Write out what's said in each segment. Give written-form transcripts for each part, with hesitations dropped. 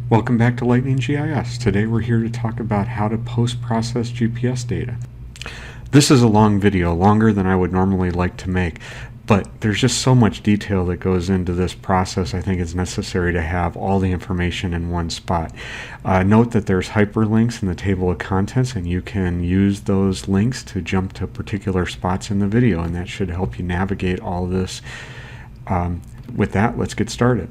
Welcome back to Lightning GIS. Today we're here to talk about how to post-process GPS data. This is a long video, longer than I would normally like to make, but there's just so much detail that goes into this process. I think it's necessary to have all the information in one spot. Note that there's hyperlinks in the table of contents, and you can use those links to jump to particular spots in the video, and that should help you navigate all this. With that, let's get started.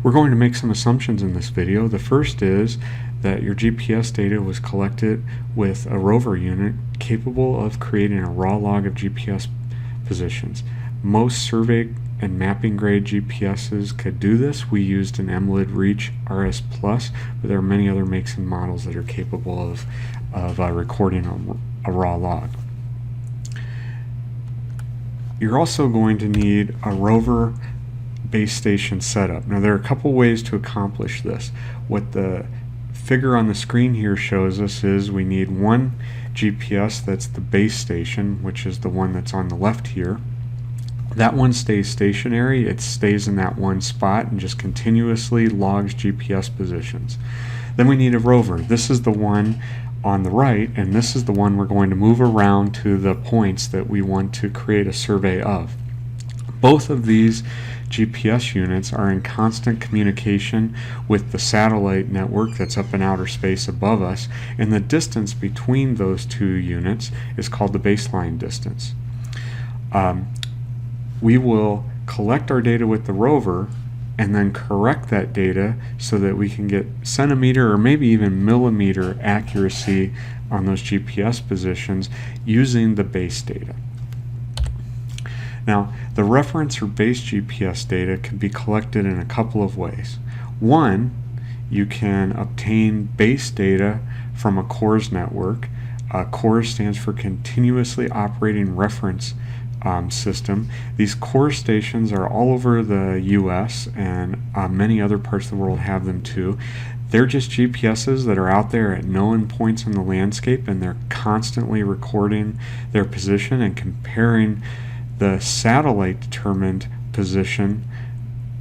We're going to make some assumptions in this video. The first is that your GPS data was collected with a rover unit capable of creating a raw log of GPS positions. Most survey and mapping grade GPSs could do this. We used an Emlid Reach RS Plus, but there are many other makes and models that are capable of recording a raw log. You're also going to need a rover base station setup. Now there are a couple ways to accomplish this. What the figure on the screen here shows us is we need one GPS that's the base station, which is the one that's on the left here. That one stays stationary. It stays in that one spot and just continuously logs GPS positions. Then we need a rover. This is the one on the right, and this is the one we're going to move around to the points that we want to create a survey of. Both of these GPS units are in constant communication with the satellite network that's up in outer space above us, and the distance between those two units is called the baseline distance. We will collect our data with the rover and then correct that data so that we can get centimeter or maybe even millimeter accuracy on those GPS positions using the base data. Now, the reference or base GPS data can be collected in a couple of ways. One, you can obtain base data from a CORS network. CORS stands for Continuously Operating Reference System. These CORS stations are all over the US, and many other parts of the world have them too. They're just GPSs that are out there at known points in the landscape, and they're constantly recording their position and comparing the satellite determined position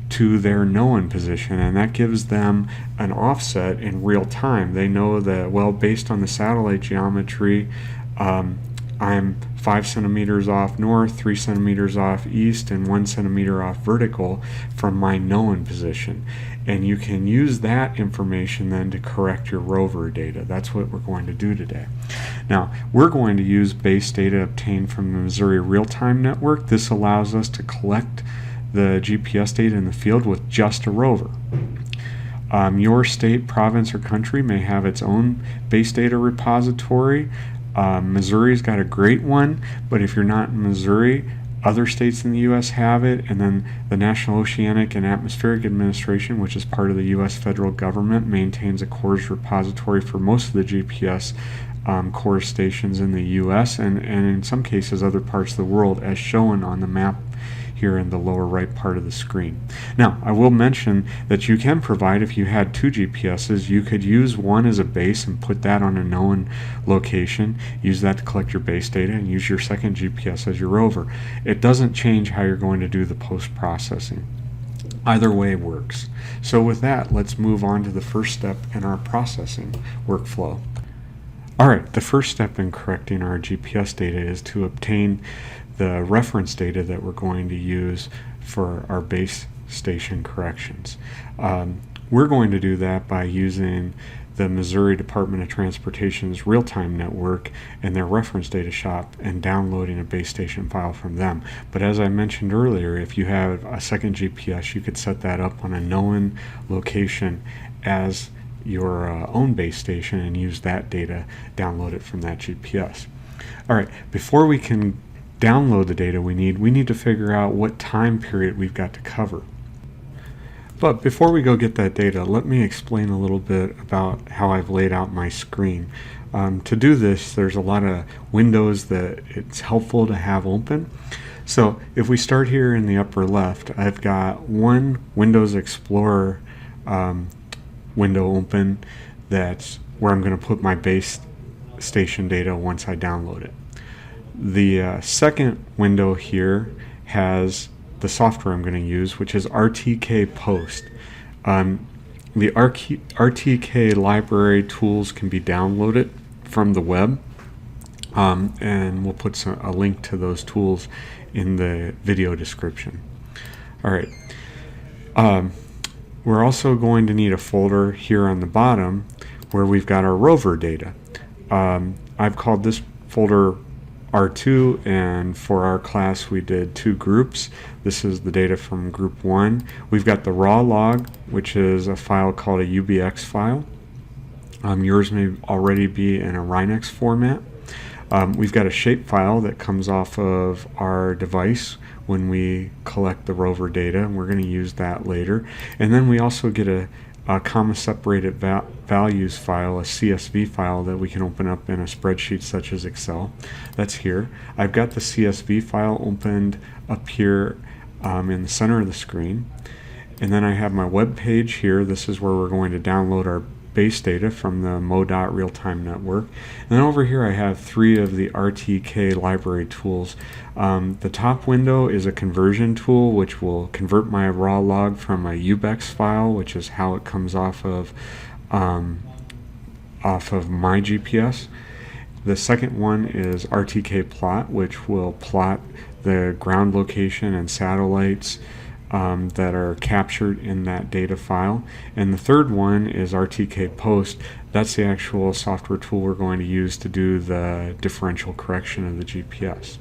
to their known position, and that gives them an offset in real time. They know that, well, based on the satellite geometry, I'm 5 centimeters off north, 3 centimeters off east, and 1 centimeter off vertical from my known position. And you can use that information then to correct your rover data. That's what we're going to do today. Now, we're going to use base data obtained from the Missouri Real-Time Network. This allows us to collect the GPS data in the field with just a rover. Your state, province, or country may have its own base data repository. Missouri's got a great one, but if you're not in Missouri, other states in the U.S. have it, and then the National Oceanic and Atmospheric Administration, which is part of the U.S. federal government, maintains a CORS repository for most of the GPS CORS stations in the U.S. and in some cases other parts of the world, as shown on the map here in the lower right part of the screen. Now, I will mention that you can provide, if you had two GPSs, you could use one as a base and put that on a known location, use that to collect your base data, and use your second GPS as your rover. It doesn't change how you're going to do the post-processing. Either way works. So with that, let's move on to the first step in our processing workflow. Alright, the first step in correcting our GPS data is to obtain the reference data that we're going to use for our base station corrections. We're going to do that by using the Missouri Department of Transportation's real-time network and their reference data shop and downloading a base station file from them. But as I mentioned earlier, if you have a second GPS, you could set that up on a known location as your own base station and use that data, download it from that GPS. Alright, before we can download the data we need to figure out what time period we've got to cover. But before we go get that data, let me explain a little bit about how I've laid out my screen. To do this, there's a lot of windows that it's helpful to have open. So if we start here in the upper left, I've got one Windows Explorer window open. That's where I'm going to put my base station data once I download it. The second window here has the software I'm going to use, which is RTKPost. The RTK library tools can be downloaded from the web, and we'll put a link to those tools in the video description. All right. We're also going to need a folder here on the bottom where we've got our rover data. I've called this folder R2, and for our class we did 2 groups. This is the data from group 1. We've got the raw log, which is a file called a UBX file. Yours may already be in a Rhinex format. We've got a shape file that comes off of our device when we collect the rover data, and we're going to use that later. And then we also get a comma separated values file, a CSV file that we can open up in a spreadsheet such as Excel. That's here. I've got the CSV file opened up here in the center of the screen. And then I have my web page here. This is where we're going to download our base data from the MoDOT real-time network. And then over here I have 3 of the RTK library tools. The top window is a conversion tool which will convert my raw log from a UBEX file, which is how it comes off of my GPS. The second one is RTK plot, which will plot the ground location and satellites that are captured in that data file. And the third one is RTKPost. That's the actual software tool we're going to use to do the differential correction of the GPS.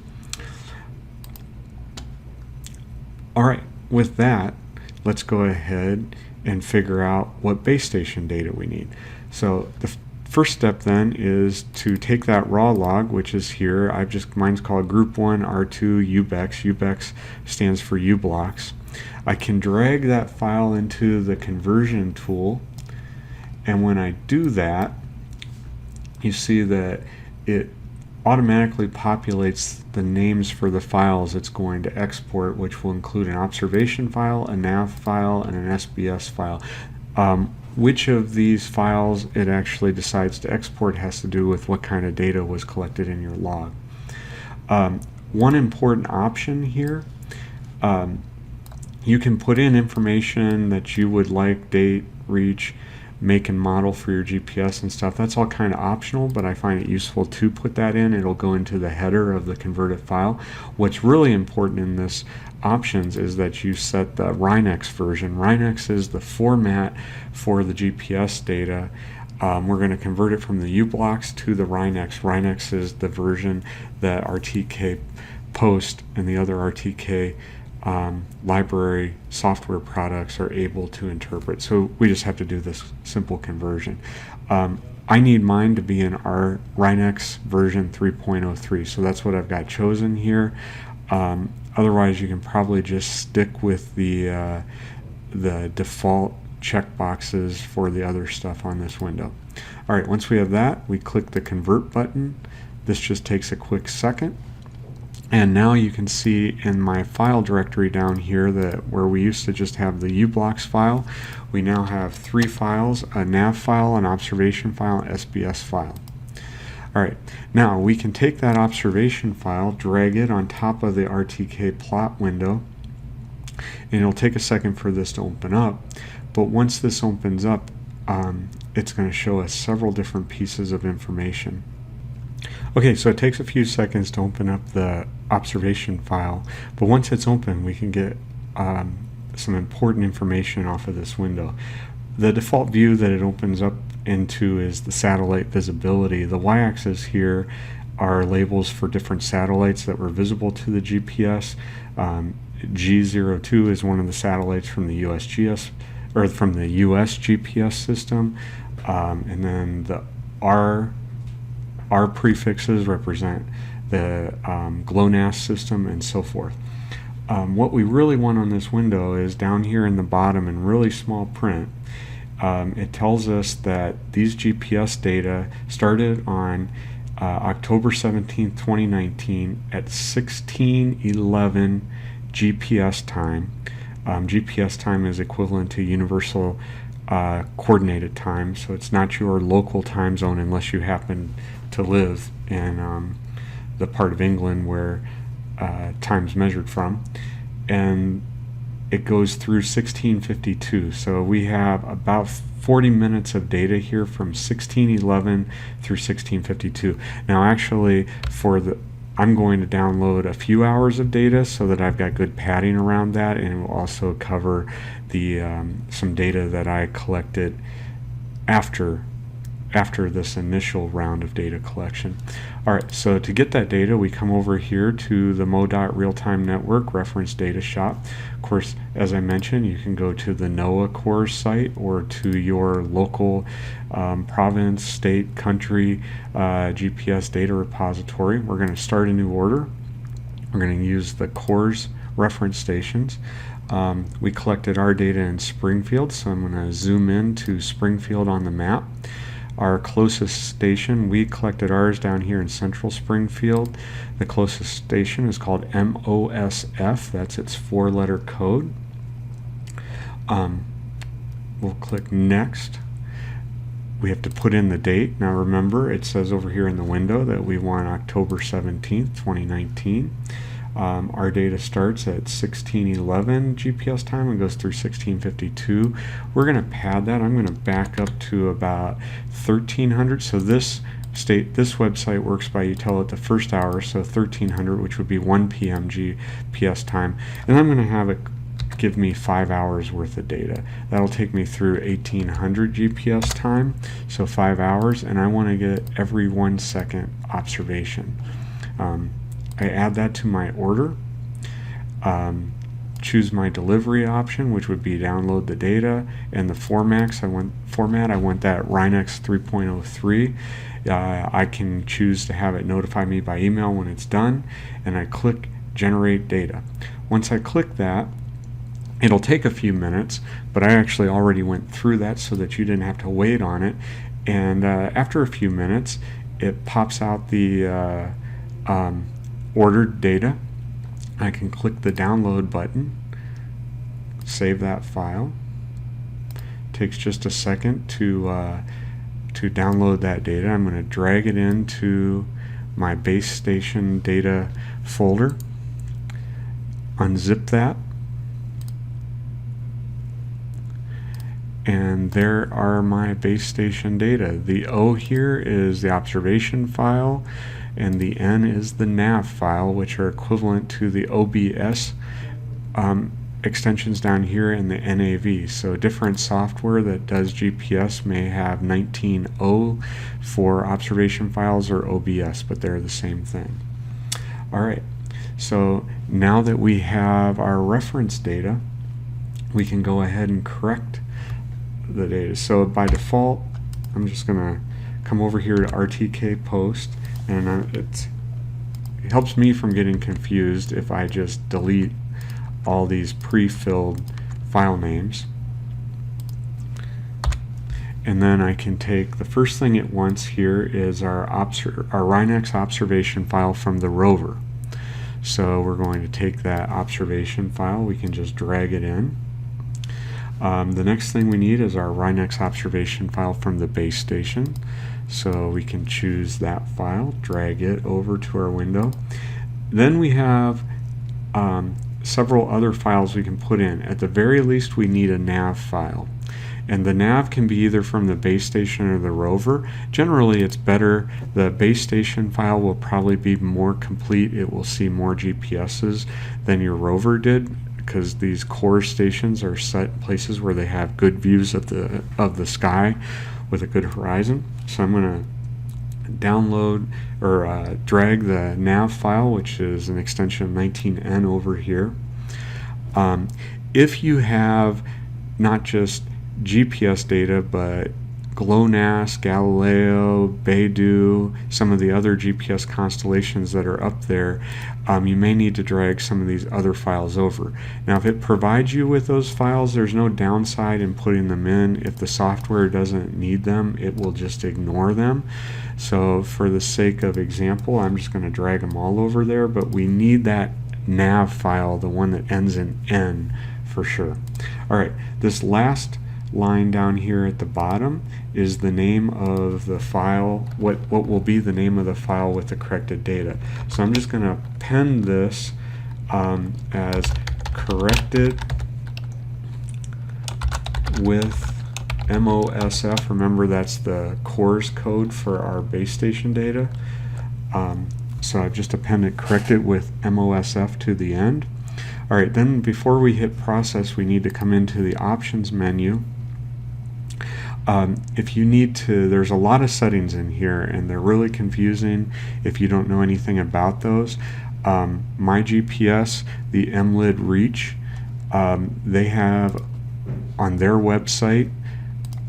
Alright, with that, let's go ahead and figure out what base station data we need. So the first step then is to take that raw log, which is here. Mine's called group 1 R2 UBEX. UBEX stands for uBlocks. I can drag that file into the conversion tool, and when I do that, you see that it automatically populates the names for the files it's going to export, which will include an observation file, a nav file, and an SBS file. Which of these files it actually decides to export has to do with what kind of data was collected in your log. One important option here, you can put in information that you would like, date, reach, make and model for your GPS and stuff. That's all kind of optional, but I find it useful to put that in. It'll go into the header of the converted file. What's really important in this options is that you set the Rhinex version. Rhinex is the format for the GPS data. We're going to convert it from the uBlocks to the Rhinex. Rhinex is the version that RTKPost and the other RTK library software products are able to interpret. So we just have to do this simple conversion. I need mine to be in our Rhinex version 3.03, so that's what I've got chosen here. Otherwise, you can probably just stick with the default checkboxes for the other stuff on this window. All right, once we have that, we click the convert button. This just takes a quick second. And now you can see in my file directory down here that where we used to just have the uBlocks file, we now have 3 files, a nav file, an observation file, an SBS file. Alright, now we can take that observation file, drag it on top of the RTK plot window, and it'll take a second for this to open up. But once this opens up, it's going to show us several different pieces of information. Okay, so it takes a few seconds to open up the observation file, but once it's open, we can get some important information off of this window. The default view that it opens up into is the satellite visibility. The y-axis here are labels for different satellites that were visible to the GPS. G02 is one of the satellites from the USGS, or from the US GPS system, and then the R prefixes represent the GLONASS system and so forth. What we really want on this window is down here in the bottom in really small print. It tells us that these GPS data started on October 17th, 2019 at 16:11 GPS time. GPS time is equivalent to universal coordinated time, so it's not your local time zone unless you happen to live in the part of England where time's measured from. And it goes through 1652. So we have about 40 minutes of data here from 1611 through 1652. Now actually I'm going to download a few hours of data so that I've got good padding around that, and it will also cover the some data that I collected after this initial round of data collection. Alright, so to get that data, we come over here to the MoDOT Real-Time Network Reference Data Shop. Of course, as I mentioned, you can go to the NOAA CORS site or to your local province, state, country GPS data repository. We're going to start a new order. We're going to use the CORS reference stations. We collected our data in Springfield, so I'm going to zoom in to Springfield on the map. Our closest station, we collected ours down here in central Springfield. The closest station is called MOSF. That's its 4-letter code. We'll click next. We have to put in the date. Now remember, it says over here in the window that we want October 17th, 2019. Our data starts at 1611 GPS time and goes through 1652. We're going to pad that. I'm going to back up to about 1300. So this website works by, you tell it the first hour, so 1300, which would be 1 p.m. GPS time. And I'm going to have it give me 5 hours worth of data. That'll take me through 1800 GPS time, so 5 hours, and I want to get every 1 second observation. I add that to my order, choose my delivery option, which would be download the data, and the format I want that Rhinex 3.03. I can choose to have it notify me by email when it's done, and I click generate data. Once I click that, it'll take a few minutes, but I actually already went through that so that you didn't have to wait on it. And after a few minutes, it pops out the ordered data. I can click the download button, save that file. Takes just a second to download that data. I'm going to drag it into my base station data folder, unzip that, and there are my base station data. The O here is the observation file, and the N is the nav file, which are equivalent to the OBS extensions down here in the NAV. So different software that does GPS may have 19O for observation files or OBS, but they're the same thing. Alright, so now that we have our reference data, we can go ahead and correct the data. So by default, I'm just going to come over here to RTKPost, and it helps me from getting confused if I just delete all these pre-filled file names. And then I can take the first thing it wants here is our Rhinex observation file from the rover. So we're going to take that observation file. We can just drag it in. The next thing we need is our Rhinex observation file from the base station. So we can choose that file, drag it over to our window. Then we have several other files we can put in. At the very least, we need a nav file. And the nav can be either from the base station or the rover. Generally, it's better. The base station file will probably be more complete. It will see more GPSs than your rover did, because these core stations are set places where they have good views of the sky with a good horizon. So I'm going to download or drag the nav file, which is an extension of 19N over here. If you have not just GPS data, but GLONASS, Galileo, Beidou, some of the other GPS constellations that are up there, you may need to drag some of these other files over. Now, if it provides you with those files, there's no downside in putting them in. If the software doesn't need them, it will just ignore them. So for the sake of example, I'm just going to drag them all over there, but we need that nav file, the one that ends in N, for sure. Alright, this last line down here at the bottom is the name of the file, what will be the name of the file with the corrected data. So I'm just going to append this as corrected with MOSF. Remember, that's the CORS code for our base station data. So I've just appended corrected with MOSF to the end. Alright, then before we hit process, we need to come into the options menu. If you need to, there's a lot of settings in here and they're really confusing if you don't know anything about those. My GPS, the Emlid Reach, they have on their website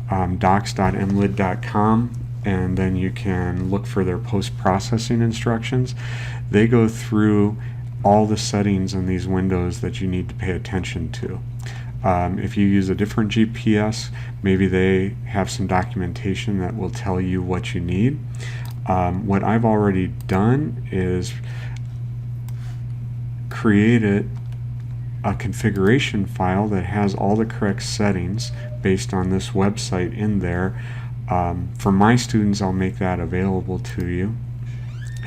docs.emlid.com, and then you can look for their post-processing instructions. They go through all the settings in these windows that you need to pay attention to. If you use a different GPS, maybe they have some documentation that will tell you what you need. What I've already done is created a configuration file that has all the correct settings based on this website in there. For my students, I'll make that available to you.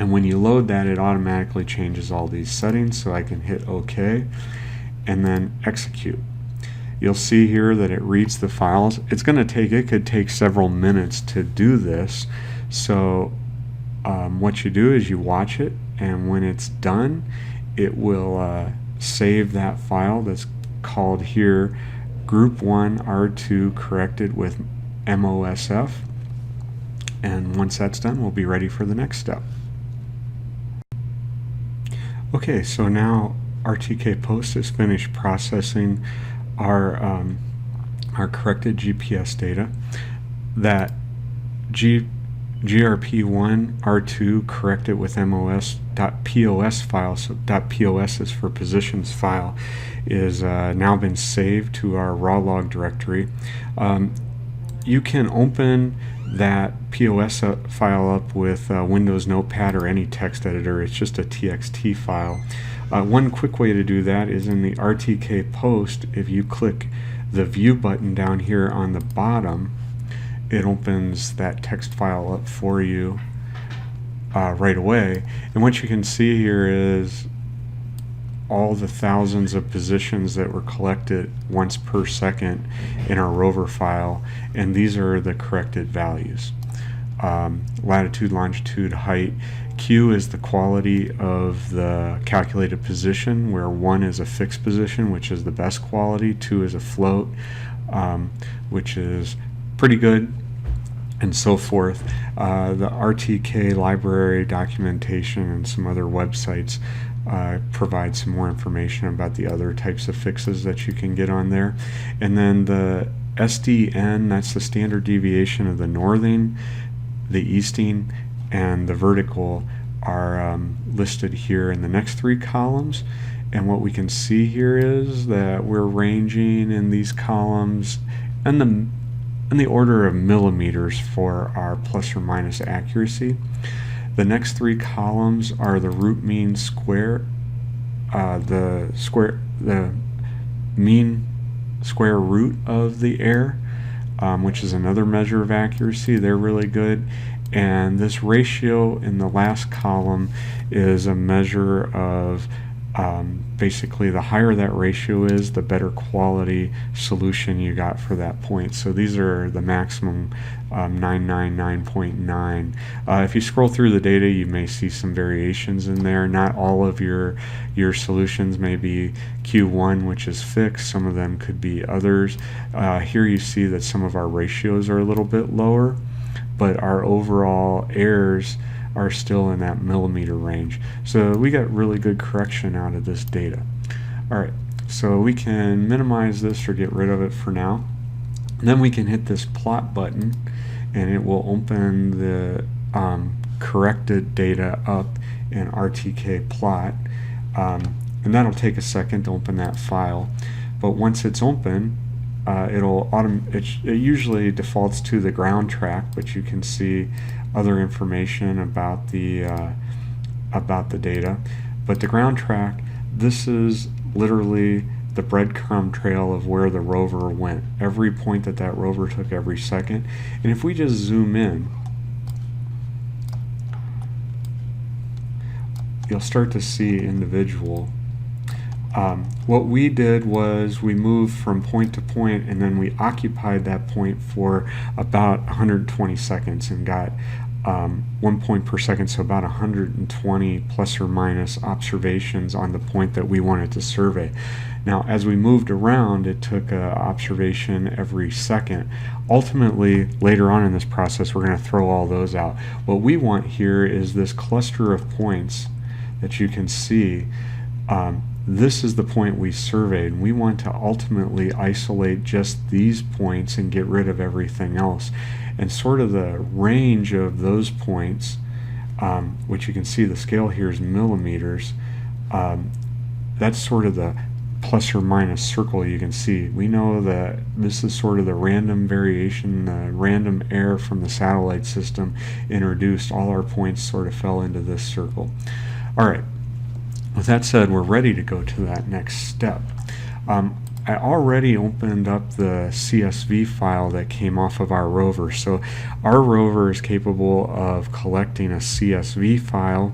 And when you load that, it automatically changes all these settings, so I can hit OK and then execute. You'll see here that it reads the files. It could take several minutes to do this. So what you do is you watch it, and when it's done, it will save that file that's called here Group 1 R2 corrected with MOSF. And once that's done, we'll be ready for the next step. Okay, so now RTKPost has finished processing our corrected GPS data. That GRP1 R2 corrected with MOS.POS file, so .POS is for positions file, is now been saved to our raw log directory. You can open that POS file up with Windows Notepad or any text editor. It's just a TXT file. One quick way to do that is in the RTKPost. If you click the View button down here on the bottom, it opens that text file up for you right away. And what you can see here is all the thousands of positions that were collected once per second in our rover file, and these are the corrected values. Latitude, longitude, height. Q is the quality of the calculated position, where 1 is a fixed position, which is the best quality, 2 is a float, which is pretty good, and so forth. The RTK library documentation and some other websites provide some more information about the other types of fixes that you can get on there. And then the SDN, that's the standard deviation of the northing, the easting, and the vertical are listed here in the next 3 columns. And what we can see here is that we're ranging in these columns in the order of millimeters for our plus or minus accuracy. The next 3 columns are the root mean square, the mean square root of the air, which is another measure of accuracy. They're really good. And this ratio in the last column is a measure of basically the higher that ratio is, the better quality solution you got for that point. So these are the maximum 999.9. If you scroll through the data, you may see some variations in there. Not all of your solutions may be Q1, which is fixed. Some of them could be others. Here you see that some of our ratios are a little bit lower, but our overall errors are still in that millimeter range. So we got really good correction out of this data. Alright, so we can minimize this or get rid of it for now. And then we can hit this plot button and it will open the corrected data up in RTK plot. And that'll take a second to open that file. But once it's open, it usually defaults to the ground track, but you can see other information about the data. But the ground track, this is literally the breadcrumb trail of where the rover went. Every point that rover took every second. And if we just zoom in, you'll start to see individual What we did was we moved from point to point, and then we occupied that point for about 120 seconds and got 1 point per second, so about 120 plus or minus observations on the point that we wanted to survey. Now, as we moved around, it took an observation every second. Ultimately, later on in this process, we're going to throw all those out. What we want here is this cluster of points that you can see. This is the point we surveyed, and we want to ultimately isolate just these points and get rid of everything else. And sort of the range of those points, which you can see the scale here is millimeters, that's sort of the plus or minus circle you can see. We know that this is sort of the random variation, the random error from the satellite system introduced. All our points sort of fell into this circle. All right. With that said, we're ready to go to that next step. I already opened up the CSV file that came off of our rover. So our rover is capable of collecting a CSV file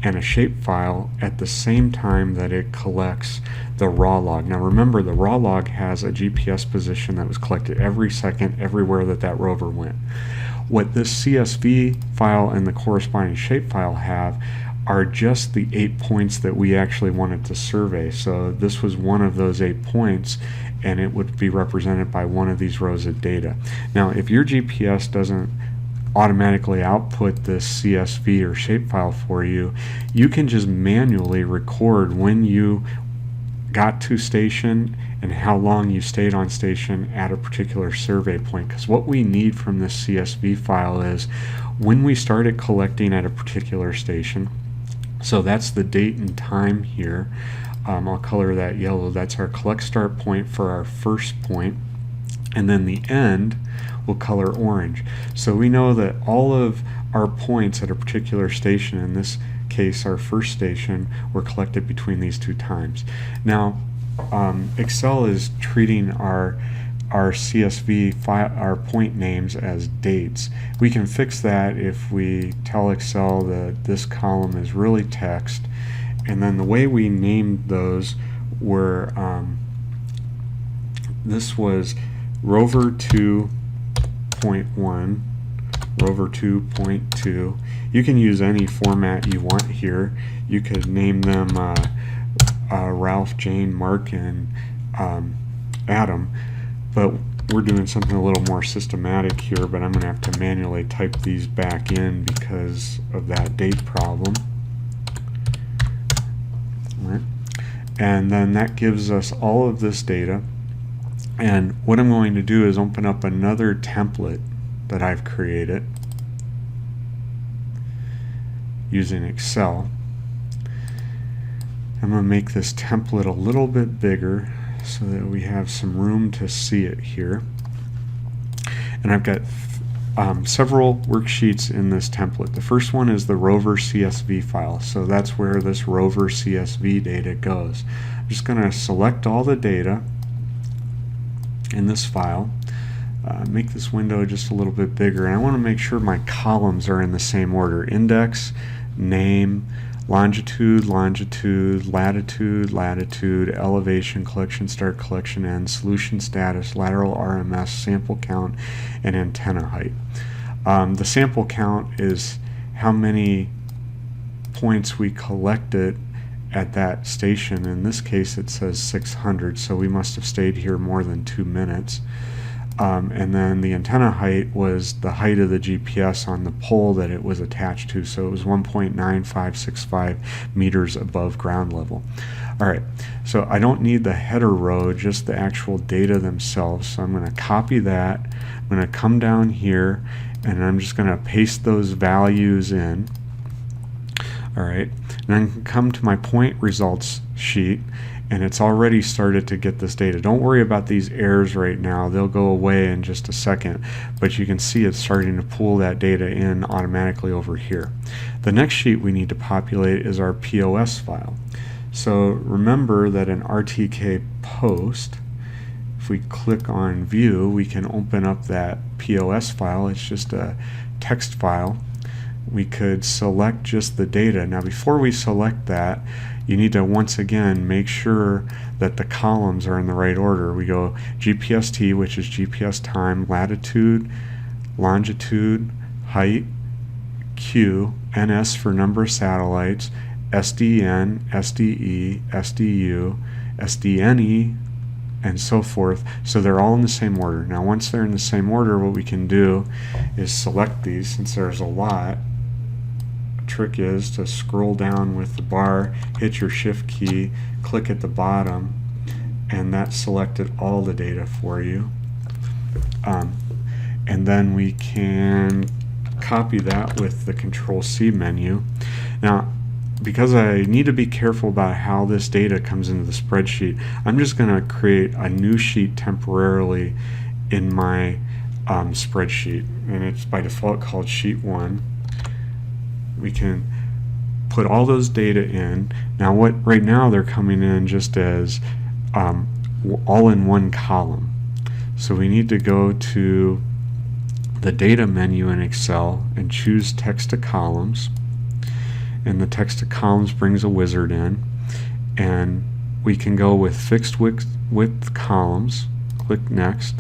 and a shape file at the same time that it collects the raw log. Now remember, the raw log has a GPS position that was collected every second everywhere that rover went. What this CSV file and the corresponding shape file have are just the 8 points that we actually wanted to survey. So this was one of those 8 points, and it would be represented by one of these rows of data. Now, if your GPS doesn't automatically output this CSV or shapefile for you, you can just manually record when you got to station and how long you stayed on station at a particular survey point. Because what we need from this CSV file is when we started collecting at a particular station. So that's the date and time here. I'll color that yellow. That's our collect start point for our first point. And then the end we'll color orange. So we know that all of our points at a particular station, in this case our first station, were collected between these two times. Now Excel is treating our CSV file, our point names, as dates. We can fix that if we tell Excel that this column is really text, and then the way we named those were this was rover 2.1, rover 2.2. You can use any format you want here. You could name them Ralph, Jane, Mark, and Adam. But we're doing something a little more systematic here, but I'm going to have to manually type these back in because of that date problem. All right. And then that gives us all of this data. And what I'm going to do is open up another template that I've created using Excel. I'm going to make this template a little bit bigger so that we have some room to see it here. And I've got several worksheets in this template. The first one is the rover CSV file, so that's where this rover CSV data goes. I'm just going to select all the data in this file, make this window just a little bit bigger, and I want to make sure my columns are in the same order: index, name, longitude, longitude, latitude, latitude, elevation, collection start, collection end, solution status, lateral RMS, sample count, and antenna height. The sample count is how many points we collected at that station. In this case it says 600, so we must have stayed here more than 2 minutes. And then the antenna height was the height of the GPS on the pole that it was attached to, so it was 1.9565 meters above ground level. Alright, so I don't need the header row, just the actual data themselves, so I'm going to copy that. I'm going to come down here and I'm just going to paste those values in. Alright, and I can come to my point results sheet, and it's already started to get this data. Don't worry about these errors right now, they'll go away in just a second, but you can see it's starting to pull that data in automatically over here. The next sheet we need to populate is our POS file. So remember that in RTKPost, if we click on view, we can open up that POS file. It's just a text file. We could select just the data. Now before we select that, you need to once again make sure that the columns are in the right order. We go GPST, which is GPS time, latitude, longitude, height, Q, NS for number of satellites, SDN, SDE, SDU, SDNE, and so forth. So they're all in the same order. Now once they're in the same order, what we can do is select these. Since there's a lot, the trick is to scroll down with the bar, hit your shift key, click at the bottom, and that selected all the data for you. And then we can copy that with the Control-C menu. Now, because I need to be careful about how this data comes into the spreadsheet, I'm just going to create a new sheet temporarily in my spreadsheet, and it's by default called Sheet 1. We can put all those data in. Now, right now they're coming in just as all in one column. So we need to go to the Data menu in Excel and choose Text-to-columns. And the Text-to-columns brings a wizard in, and we can go with fixed width columns. Click Next.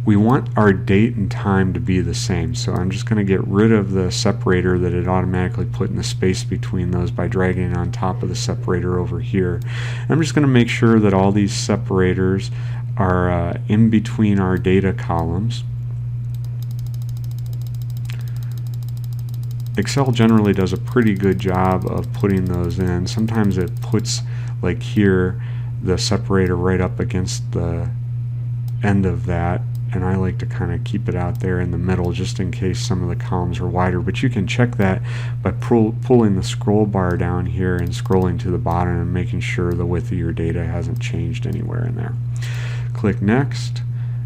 We want our date and time to be the same, so I'm just going to get rid of the separator that it automatically put in the space between those by dragging it on top of the separator over here. I'm just going to make sure that all these separators are in between our data columns. Excel generally does a pretty good job of putting those in. Sometimes it puts, like here, the separator right up against the end of that, and I like to kind of keep it out there in the middle just in case some of the columns are wider. But you can check that by pulling the scroll bar down here and scrolling to the bottom and making sure the width of your data hasn't changed anywhere in there. Click Next,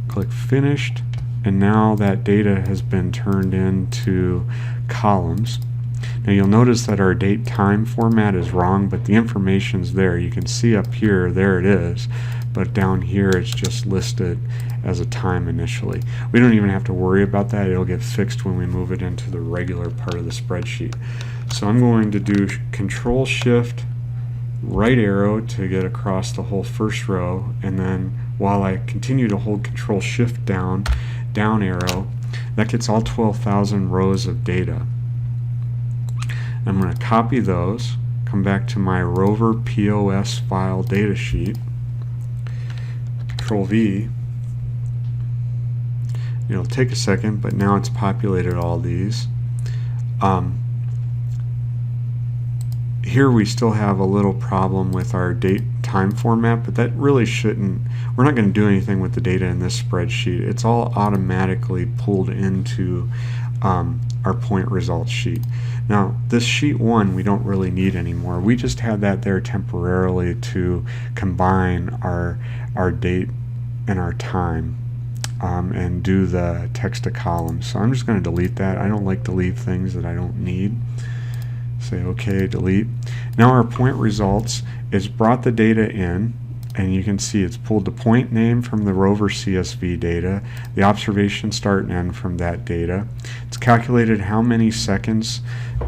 click Finished, and now that data has been turned into columns. Now you'll notice that our date time format is wrong, but the information's there. You can see up here, there it is, but down here it's just listed as a time initially. We don't even have to worry about that. It'll get fixed when we move it into the regular part of the spreadsheet. So I'm going to do Control Shift right arrow to get across the whole first row, and then while I continue to hold Control Shift down arrow, that gets all 12,000 rows of data. I'm going to copy those, come back to my Rover POS file data sheet, Control V. It'll take a second, but now it's populated all these. Here we still have a little problem with our date time format, but that really shouldn't, we're not going to do anything with the data in this spreadsheet. It's all automatically pulled into our point results sheet. Now this sheet 1 we don't really need anymore. We just had that there temporarily to combine our date and our time and do the text to columns. So I'm just going to delete that. I don't like to leave things that I don't need. Say OK, delete. Now our point results is brought the data in, and you can see it's pulled the point name from the rover CSV data, the observation start and end from that data. It's calculated how many seconds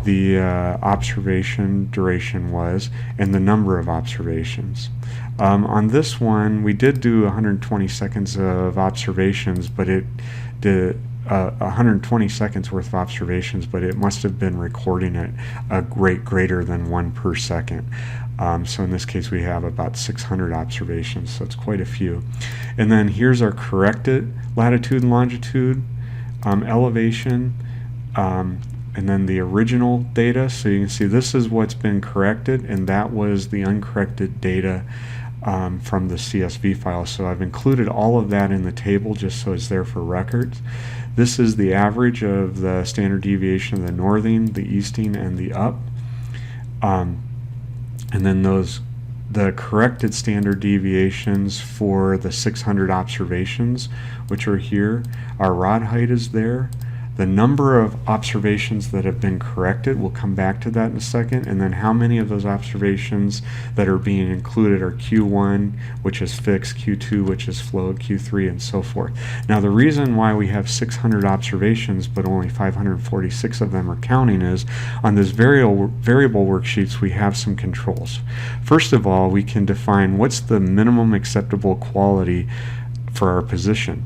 the observation duration was and the number of observations. On this one we did do 120 seconds of observations, but it did 120 seconds worth of observations, but it must have been recording at a rate greater than 1 per second. So in this case we have about 600 observations, so it's quite a few. And then here's our corrected latitude and longitude, elevation, and then the original data. So you can see this is what's been corrected, and that was the uncorrected data from the CSV file. So I've included all of that in the table just so it's there for records. This is the average of the standard deviation of the northing, the easting, and the up. And then the corrected standard deviations for the 600 observations, which are here. Our rod height is there. the number of observations that have been corrected, we'll come back to that in a second, and then how many of those observations that are being included are Q1, which is fixed, Q2, which is flowed, Q3, and so forth. Now the reason why we have 600 observations but only 546 of them are counting is on this variable worksheets we have some controls. First of all, we can define what's the minimum acceptable quality for our position.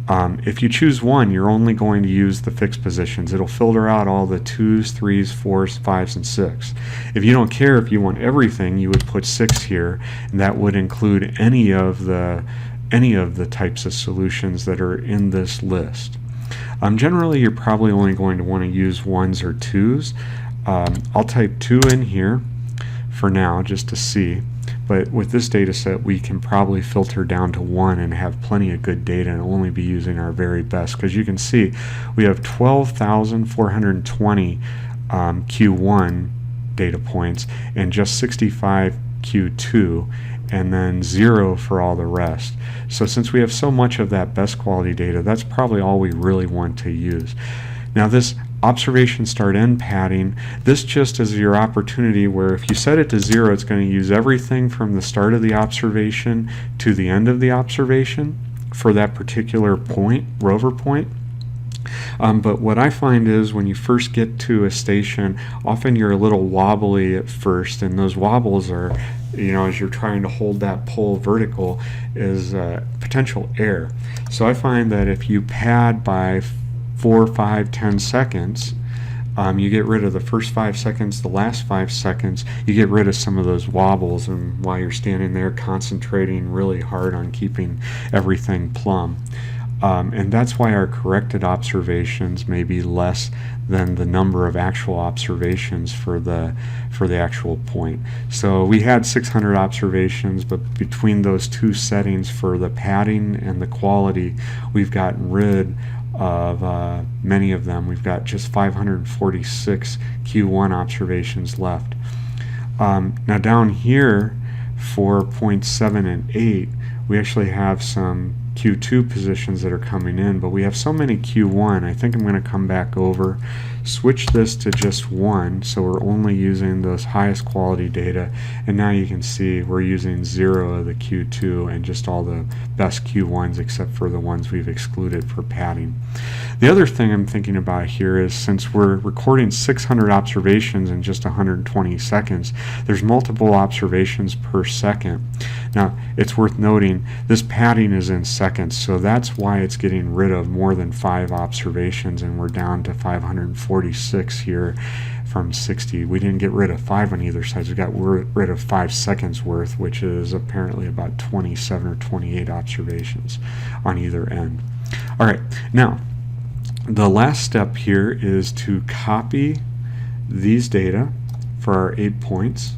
If you choose 1, you're only going to use the fixed positions. It'll filter out all the 2s, 3s, 4s, 5s, and 6. If you don't care, if you want everything, you would put 6 here, and that would include any of the types of solutions that are in this list. Generally, you're probably only going to want to use 1s or 2s. I'll type 2 in here for now just to see. But with this data set, we can probably filter down to 1 and have plenty of good data and only be using our very best. Because you can see we have 12,420 Q1 data points and just 65 Q2 and then 0 for all the rest. So since we have so much of that best quality data, that's probably all we really want to use. Now this observation start end padding, this just is your opportunity where if you set it to 0, it's going to use everything from the start of the observation to the end of the observation for that particular point, rover point. But what I find is when you first get to a station, often you're a little wobbly at first, and those wobbles are, as you're trying to hold that pole vertical, is potential error. So I find that if you pad by 4, 5, 10 seconds, you get rid of the first 5 seconds, the last 5 seconds, you get rid of some of those wobbles, and while you're standing there concentrating really hard on keeping everything plumb. And that's why our corrected observations may be less than the number of actual observations for the actual point. So we had 600 observations, but between those two settings for the padding and the quality, we've gotten rid of many of them. We've got just 546 Q1 observations left. Now down here for points 7 and 8, we actually have some Q2 positions that are coming in, but we have so many Q1, I think I'm going to come back over, switch this to just 1, so we're only using those highest quality data, and now you can see we're using 0 of the Q2 and just all the best Q1s except for the ones we've excluded for padding. The other thing I'm thinking about here is since we're recording 600 observations in just 120 seconds, there's multiple observations per second. Now, it's worth noting this padding is in seconds, so that's why it's getting rid of more than 5 observations, and we're down to 546 here from 60. We didn't get rid of 5 on either side. We got rid of 5 seconds worth, which is apparently about 27 or 28 observations on either end. All right, now the last step here is to copy these data for our 8 points.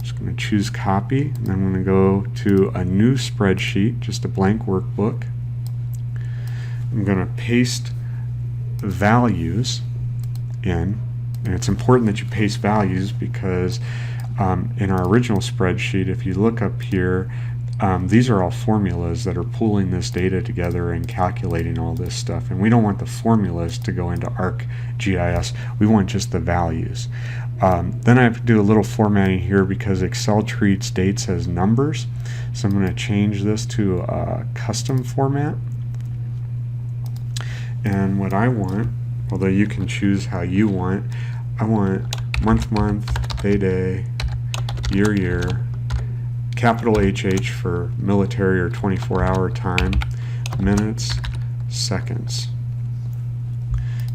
Just going to choose copy, and I'm going to go to a new spreadsheet, just a blank workbook. I'm going to paste values in, and it's important that you paste values because in our original spreadsheet, if you look up here, these are all formulas that are pulling this data together and calculating all this stuff, and we don't want the formulas to go into ArcGIS. We want just the values. Then I have to do a little formatting here because Excel treats dates as numbers, so I'm going to change this to a custom format. And what I want, although you can choose how you want, I want month, day, day, year, capital HH for military or 24-hour time, minutes, seconds.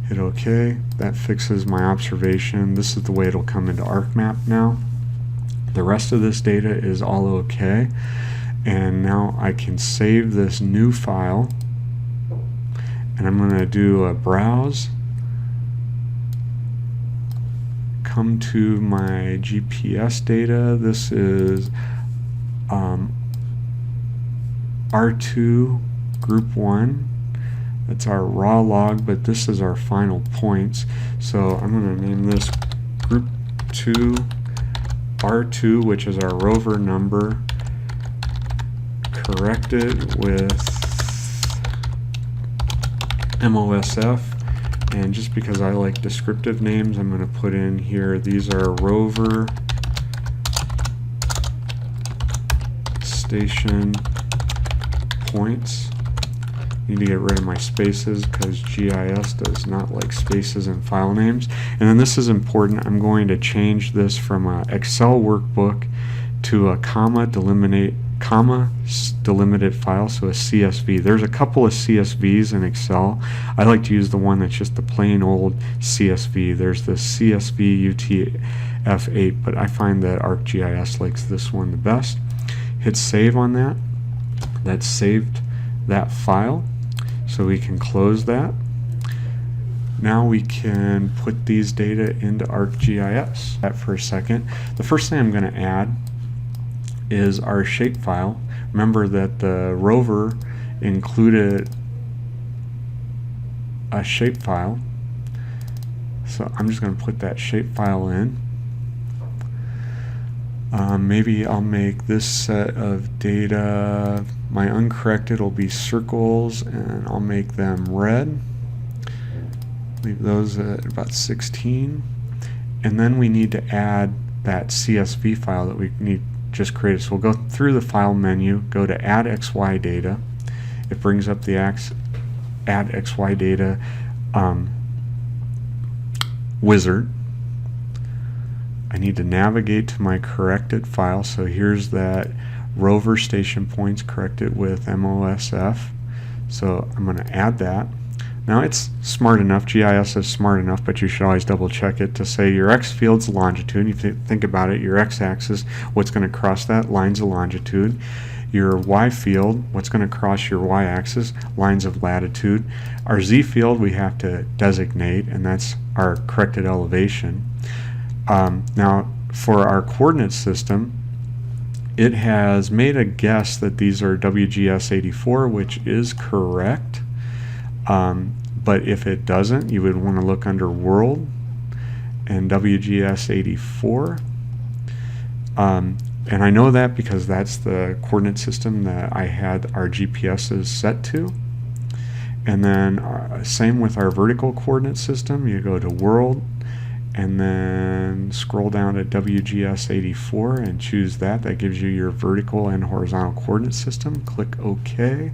Hit OK. That fixes my observation. This is the way it'll come into ArcMap now. The rest of this data is all OK. And now I can save this new file. And I'm going to do a browse. Come to my GPS data. This is R2 Group 1. That's our raw log, but this is our final points. So I'm going to name this Group 2 R2, which is our rover number, corrected with MOSF And just because I like descriptive names, I'm going to put in here, these are rover station points. Need to get rid of my spaces because GIS does not like spaces in file names. And then this is important. I'm going to change this from an Excel workbook to a comma delimited file, so a CSV. There's a couple of CSVs in Excel. I like to use the one that's just the plain old CSV. There's the CSV UTF-8, but I find that ArcGIS likes this one the best. Hit save on that. That's saved that file, so we can close that. Now we can put these data into ArcGIS. That for a second. The first thing I'm going to add is our shapefile. Remember that the rover included a shapefile, so I'm just going to put that shapefile in. Maybe I'll make this set of data, my uncorrected will be circles, and I'll make them red. Leave those at about 16. And then we need to add that CSV file that we need just created. So we'll go through the file menu, go to add XY data. It brings up the add XY data wizard. I need to navigate to my corrected file, so here's that rover station points corrected with MOSF. So I'm going to add that. Now it's smart enough, GIS is smart enough, but you should always double check it to say your X field's longitude. If you think about it, your X axis, what's going to cross that? Lines of longitude. Your Y field, what's going to cross your Y axis? Lines of latitude. Our Z field we have to designate, and that's our corrected elevation. Now for our coordinate system, it has made a guess that these are WGS 84, which is correct. But if it doesn't, you would want to look under World and WGS 84. And I know that because that's the coordinate system that I had our GPSs set to. And then same with our vertical coordinate system. You go to World and then scroll down to WGS 84 and choose that. That gives you your vertical and horizontal coordinate system. Click OK.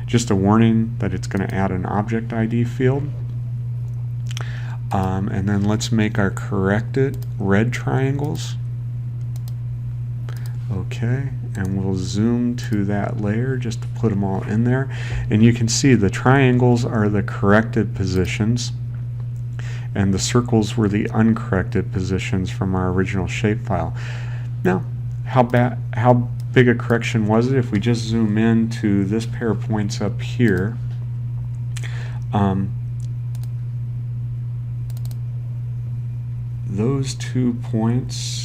Just a warning that it's going to add an object ID field. And then let's make our corrected red triangles. Okay, and we'll zoom to that layer just to put them all in there. And you can see the triangles are the corrected positions, and the circles were the uncorrected positions from our original shapefile. Now, how big a correction was it? If we just zoom in to this pair of points up here, those 2 points,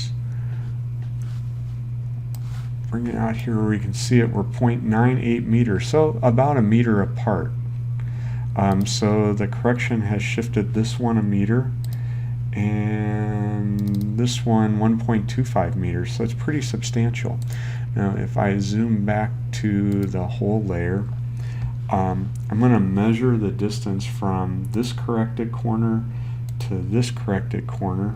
bring it out here where we can see it, we're 0.98 meters, so about a meter apart. So the correction has shifted this one a meter and this one 1.25 meters, so it's pretty substantial. Now if I zoom back to the whole layer, I'm going to measure the distance from this corrected corner to this corrected corner.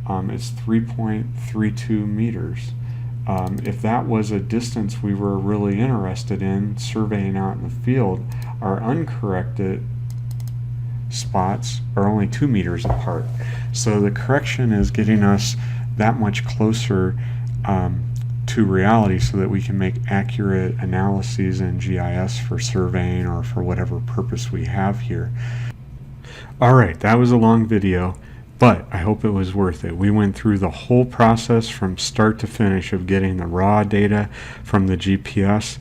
It's 3.32 meters. If that was a distance we were really interested in surveying out in the field, our uncorrected spots are only 2 meters apart. So the correction is getting us that much closer to reality so that we can make accurate analyses in GIS for surveying or for whatever purpose we have here. Alright, that was a long video, but I hope it was worth it. We went through the whole process from start to finish of getting the raw data from the GPS,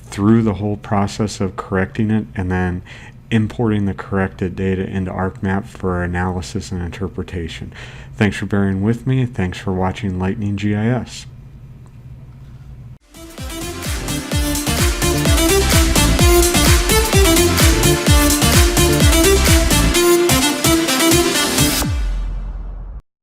through the whole process of correcting it, and then importing the corrected data into ArcMap for analysis and interpretation. Thanks for bearing with me. Thanks for watching Lightning GIS.